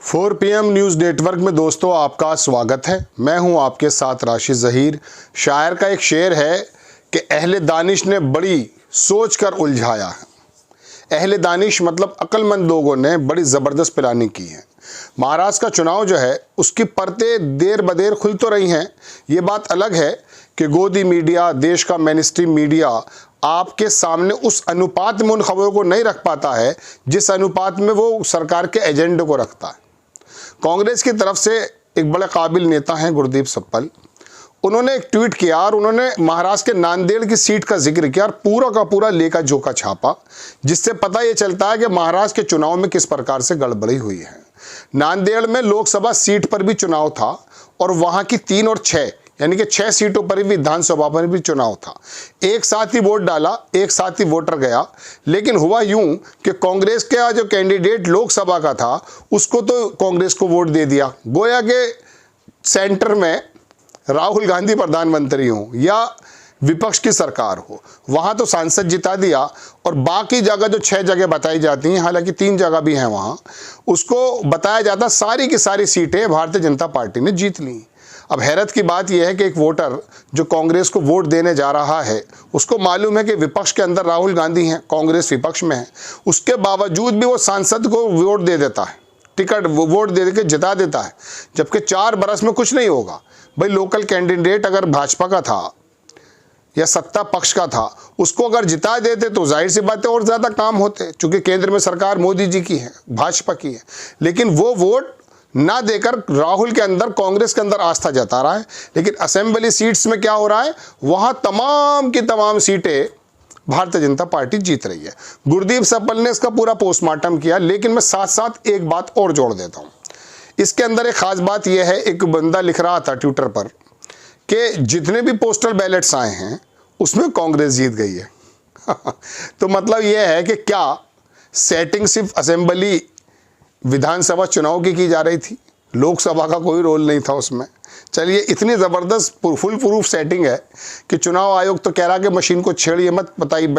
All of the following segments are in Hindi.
4 PM न्यूज़ नेटवर्क में दोस्तों आपका स्वागत है। मैं हूं आपके साथ राशिद ज़हीर। शायर का एक शेर है कि अहले दानिश ने बड़ी सोच कर उलझाया है। अहले दानिश मतलब अक्लमंद लोगों ने बड़ी ज़बरदस्त प्लानिंग की है। महाराष्ट्र का चुनाव जो है उसकी परतें देर बदेर खुल तो रही हैं। ये बात अलग है कि गोदी मीडिया, देश का मेनस्ट्रीम मीडिया आपके सामने उस अनुपात में उन खबरों को नहीं रख पाता है जिस अनुपात में वो सरकार के एजेंडे को रखता है। कांग्रेस की तरफ से एक बड़े काबिल नेता हैं गुरदीप सप्पल, उन्होंने एक ट्वीट किया और उन्होंने महाराष्ट्र के नांदेड़ की सीट का जिक्र किया और पूरा का पूरा लेखा जोखा छापा, जिससे पता ये चलता है कि महाराष्ट्र के चुनाव में किस प्रकार से गड़बड़ी हुई है। नांदेड़ में लोकसभा सीट पर भी चुनाव था और वहां की 3 और 6 यानी कि 6 सीटों पर भी विधानसभा पर भी चुनाव था। एक साथ ही वोट डाला, एक साथ ही वोटर गया, लेकिन हुआ यूं कि कांग्रेस का जो कैंडिडेट लोकसभा का था उसको तो कांग्रेस को वोट दे दिया। गोया के सेंटर में राहुल गांधी प्रधानमंत्री हो या विपक्ष की सरकार हो, वहां तो सांसद जिता दिया और बाकी जगह जो 6 जगह बताई जाती हैं, हालांकि 3 जगह भी हैं वहां, उसको बताया जाता सारी की सारी सीटें भारतीय जनता पार्टी ने जीत ली। अब हैरत की बात यह है कि एक वोटर जो कांग्रेस को वोट देने जा रहा है उसको मालूम है कि विपक्ष के अंदर राहुल गांधी हैं, कांग्रेस विपक्ष में है, उसके बावजूद भी वो सांसद को वोट दे देता है, टिकट वोट दे के जिता देता है, जबकि 4 बरस में कुछ नहीं होगा। भाई लोकल कैंडिडेट अगर भाजपा का था या सत्ता पक्ष का था, उसको अगर जिता देते तो जाहिर सी बात है और ज़्यादा काम होते, चूँकि केंद्र में सरकार मोदी जी की है, भाजपा की है। लेकिन वो वोट ना देकर राहुल के अंदर, कांग्रेस के अंदर आस्था जता रहा है। लेकिन असेंबली सीट्स में क्या हो रहा है, वहां तमाम की तमाम सीटें भारतीय जनता पार्टी जीत रही है। गुरदीप सप्पल ने इसका पूरा पोस्टमार्टम किया, लेकिन मैं साथ साथ एक बात और जोड़ देता हूं। इसके अंदर एक खास बात यह है, एक बंदा लिख रहा था ट्विटर पर कि जितने भी पोस्टल बैलेट्स आए हैं उसमें कांग्रेस जीत गई है। तो मतलब यह है कि क्या सेटिंग सिर्फ असेंबली विधानसभा चुनाव की जा रही थी, लोकसभा का कोई रोल नहीं था उसमें। चलिए, इतनी ज़बरदस्त फुल प्रूफ सेटिंग है कि चुनाव आयोग तो कह रहा कि मशीन को छेड़िए मत, बताइए,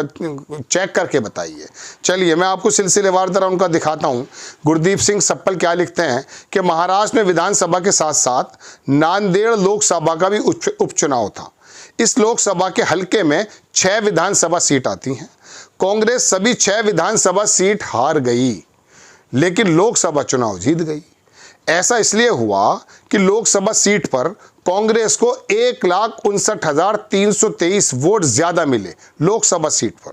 चेक करके बताइए। चलिए मैं आपको सिलसिलेवार तरह उनका दिखाता हूं। गुरदीप सिंह सप्पल क्या लिखते हैं कि महाराष्ट्र में विधानसभा के साथ साथ नांदेड़ लोकसभा का भी उपचुनाव था। इस लोकसभा के हल्के में 6 विधानसभा सीट आती हैं। कांग्रेस सभी 6 विधानसभा सीट हार गई, लेकिन लोकसभा चुनाव जीत गई। ऐसा इसलिए हुआ कि लोकसभा सीट पर कांग्रेस को 1,59,323 वोट ज्यादा मिले। लोकसभा सीट पर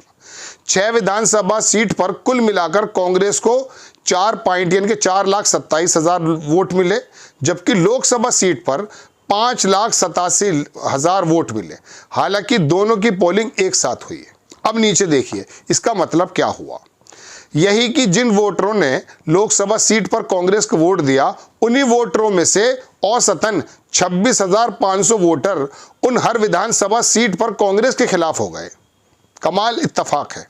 6 विधानसभा सीट पर कुल मिलाकर कांग्रेस को 4 पॉइंट यानी कि 4,27,000 वोट मिले, जबकि लोकसभा सीट पर 5,87,000 वोट मिले। हालांकि दोनों की पोलिंग एक साथ हुई है। अब नीचे देखिए, इसका मतलब क्या हुआ। यही कि जिन वोटरों ने लोकसभा सीट पर कांग्रेस को वोट दिया, उन्हीं वोटरों में से औसतन 26,500 वोटर उन हर विधानसभा सीट पर कांग्रेस के खिलाफ हो गए। कमाल इत्तफाक है।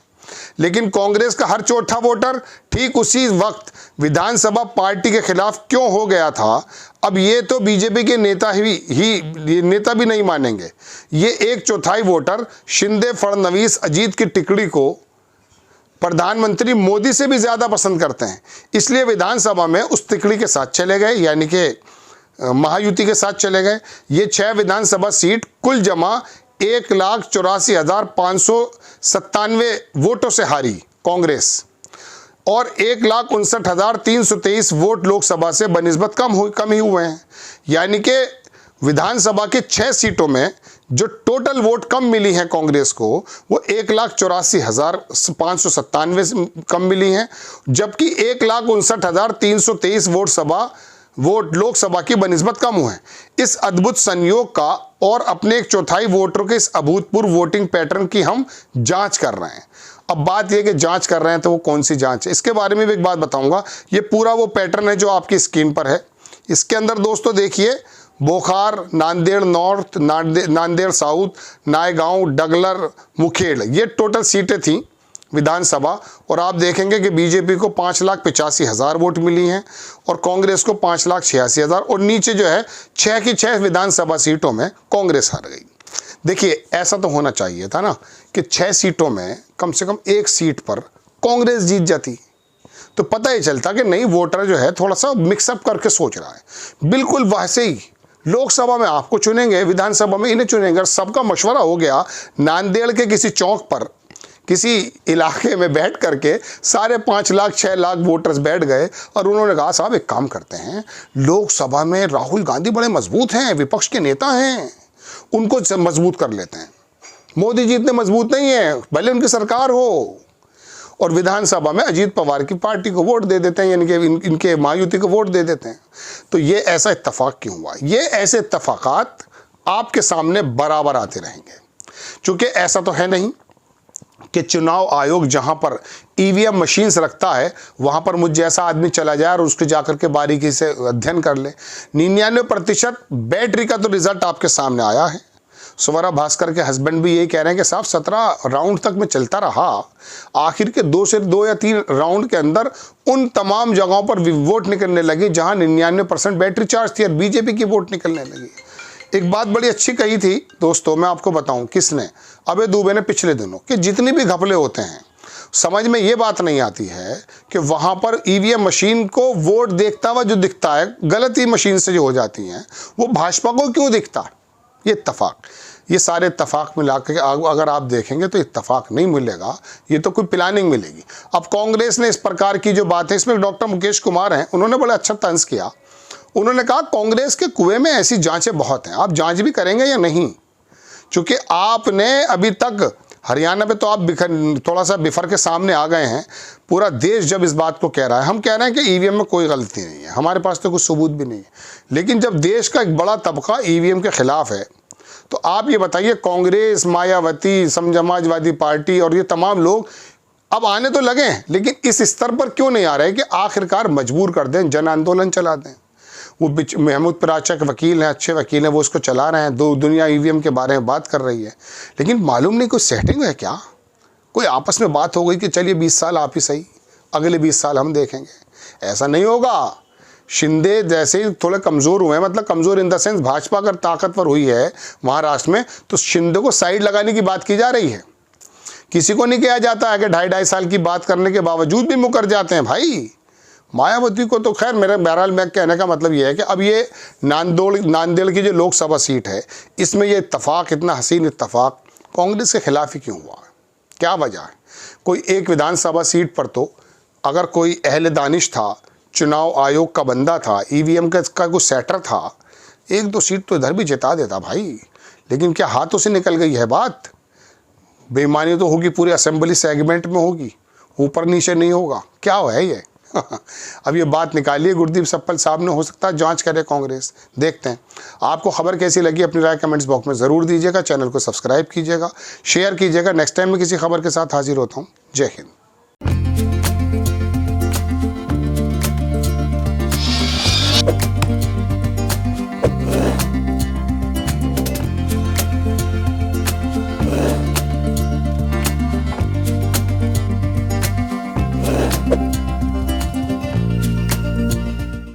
लेकिन कांग्रेस का हर चौथा वोटर ठीक उसी वक्त विधानसभा पार्टी के खिलाफ क्यों हो गया था, अब ये तो बीजेपी के नेता नेता भी नहीं मानेंगे। ये 1/4 वोटर शिंदे, फडणवीस, अजीत की टिकड़ी को प्रधानमंत्री मोदी से भी ज्यादा पसंद करते हैं, इसलिए विधानसभा में उस तिकड़ी के साथ चले गए, यानी कि महायुति के साथ चले गए। ये 6 विधानसभा सीट कुल जमा 1,84,597 वोटों से हारी कांग्रेस और 1,59,323 वोट लोकसभा से बनिस्बत कम ही हुए हैं। यानी कि विधानसभा के 6 सीटों में जो टोटल वोट कम मिली हैं कांग्रेस को, वो 1,84,597 कम मिली हैं, जबकि 1,59,323 वोट लोकसभा की बनिस्बत कम हुए हैं। इस अद्भुत संयोग का और अपने 1/4 वोटरों के इस अभूतपूर्व वोटिंग पैटर्न की हम जांच कर रहे हैं। अब बात यह कि जांच कर रहे हैं तो वो कौन सी जांच है, इसके बारे में भी एक बात बताऊंगा। ये पूरा वो पैटर्न है जो आपकी स्क्रीन पर है। इसके अंदर दोस्तों देखिए, बोखार, नांदेड़ नॉर्थ, नांदेड़ साउथ, नायगांव, डगलर, मुखेड़, ये टोटल सीटें थीं विधानसभा। और आप देखेंगे कि बीजेपी को 5,85,000 वोट मिली हैं और कांग्रेस को 5,86,000, और नीचे जो है 6 की 6 विधानसभा सीटों में कांग्रेस हार गई। देखिए, ऐसा तो होना चाहिए था ना कि 6 सीटों में कम से कम 1 सीट पर कांग्रेस जीत जाती। तो पता ही चलता कि नहीं, वोटर जो है थोड़ा सा मिक्सअप करके सोच रहा है। बिल्कुल वैसे ही लोकसभा में आपको चुनेंगे, विधानसभा में इन्हें चुनेंगे। और सबका मशवरा हो गया, नांदेड़ के किसी चौक पर किसी इलाके में बैठ करके सारे 5 लाख 6 लाख वोटर्स बैठ गए और उन्होंने कहा साहब एक काम करते हैं, लोकसभा में राहुल गांधी बड़े मजबूत हैं, विपक्ष के नेता हैं, उनको मजबूत कर लेते हैं। मोदी जी इतने मजबूत नहीं है, भले उनकी सरकार हो। और विधानसभा में अजीत पवार की पार्टी को वोट दे देते हैं, यानी कि इनके महायुति को वोट दे देते हैं। तो ये ऐसा इत्तफाक क्यों हुआ? ये ऐसे इत्तफाकात आपके सामने बराबर आते रहेंगे, क्योंकि ऐसा तो है नहीं कि चुनाव आयोग जहां पर ईवीएम मशीन्स रखता है वहां पर मुझ जैसा आदमी चला जाए और उसको जाकर के बारीकी से अध्ययन कर ले। 99% बैटरी का तो रिजल्ट आपके सामने आया है। स्वरा भास्कर के हस्बैंड भी यही कह रहे हैं कि साहब 17 राउंड तक मैं चलता रहा, आखिर के 2 या 3 राउंड के अंदर उन तमाम जगहों पर वोट निकलने लगी जहां 99% बैटरी चार्ज थी और बीजेपी की वोट निकलने लगी। एक बात बड़ी अच्छी कही थी दोस्तों, मैं आपको बताऊं किसने, अभय दुबे ने पिछले दिनों, कि जितनी भी घपले होते हैं समझ में ये बात नहीं आती है कि वहाँ पर ईवीएम मशीन को वोट देखता हुआ जो दिखता है, गलत ही मशीन से जो हो जाती हैं, वो भाजपा को क्यों दिखता? ये इत्तफाक, ये सारे इत्तफाक मिला के अगर आप देखेंगे तो इत्तफाक नहीं मिलेगा, ये तो कोई प्लानिंग मिलेगी। अब कांग्रेस ने इस प्रकार की जो बात है, इसमें डॉक्टर मुकेश कुमार हैं, उन्होंने बड़ा अच्छा तंज किया। उन्होंने कहा कांग्रेस के कुएं में ऐसी जांचें बहुत हैं, आप जांच भी करेंगे या नहीं? क्योंकि आपने अभी तक हरियाणा में तो आप थोड़ा सा बिफर के सामने आ गए हैं। पूरा देश जब इस बात को कह रहा है, हम कह रहे हैं कि ईवीएम में कोई गलती नहीं है, हमारे पास तो कुछ सबूत भी नहीं है, लेकिन जब देश का एक बड़ा तबका ईवीएम के खिलाफ है, तो आप ये बताइए कांग्रेस, मायावती, समाजवादी पार्टी और ये तमाम लोग अब आने तो लगे हैं, लेकिन इस स्तर पर क्यों नहीं आ रहे कि आखिरकार मजबूर कर दें, जन आंदोलन चला दें। वो महमूद पराचा के वकील हैं, अच्छे वकील हैं, वो उसको चला रहे हैं, दुनिया ईवीएम के बारे में बात कर रही है, लेकिन मालूम नहीं कोई सेटिंग है क्या? कोई आपस में बात हो गई कि चलिए 20 साल आप ही सही, अगले 20 साल हम देखेंगे। ऐसा नहीं होगा। शिंदे जैसे ही थोड़े कमज़ोर हुए हैं, मतलब कमज़ोर इन द सेंस भाजपा अगर ताकतवर हुई है महाराष्ट्र में, तो शिंदे को साइड लगाने की बात की जा रही है। किसी को नहीं किया जाता है कि 2.5 साल की बात करने के बावजूद भी मुकर जाते हैं भाई। मायावती को तो खैर, मेरे बहरहाल मैं कहने का मतलब ये है कि अब ये नांदेड़ की जो लोकसभा सीट है, इसमें ये इत्तफाक, इतना हसीन इत्तफाक कांग्रेस के खिलाफ ही क्यों हुआ? क्या वजह है? कोई एक विधानसभा सीट पर तो अगर कोई अहले दानिश था, चुनाव आयोग का बंदा था, ईवीएम का कुछ सेटर था, 1-2 सीट तो इधर भी जिता देता भाई। लेकिन क्या हाथों से निकल गई है बात? बेईमानी तो होगी, पूरे असेंबली सेगमेंट में होगी, ऊपर नीचे नहीं होगा। क्या है ये? अब ये बात निकालिए गुरदीप सप्पल साहब ने, हो सकता है जांच करे कांग्रेस। देखते हैं आपको खबर कैसी लगी, अपनी राय कमेंट्स बॉक्स में ज़रूर दीजिएगा। चैनल को सब्सक्राइब कीजिएगा, शेयर कीजिएगा। नेक्स्ट टाइम मैं किसी खबर के साथ हाजिर होता हूँ। जय हिंद।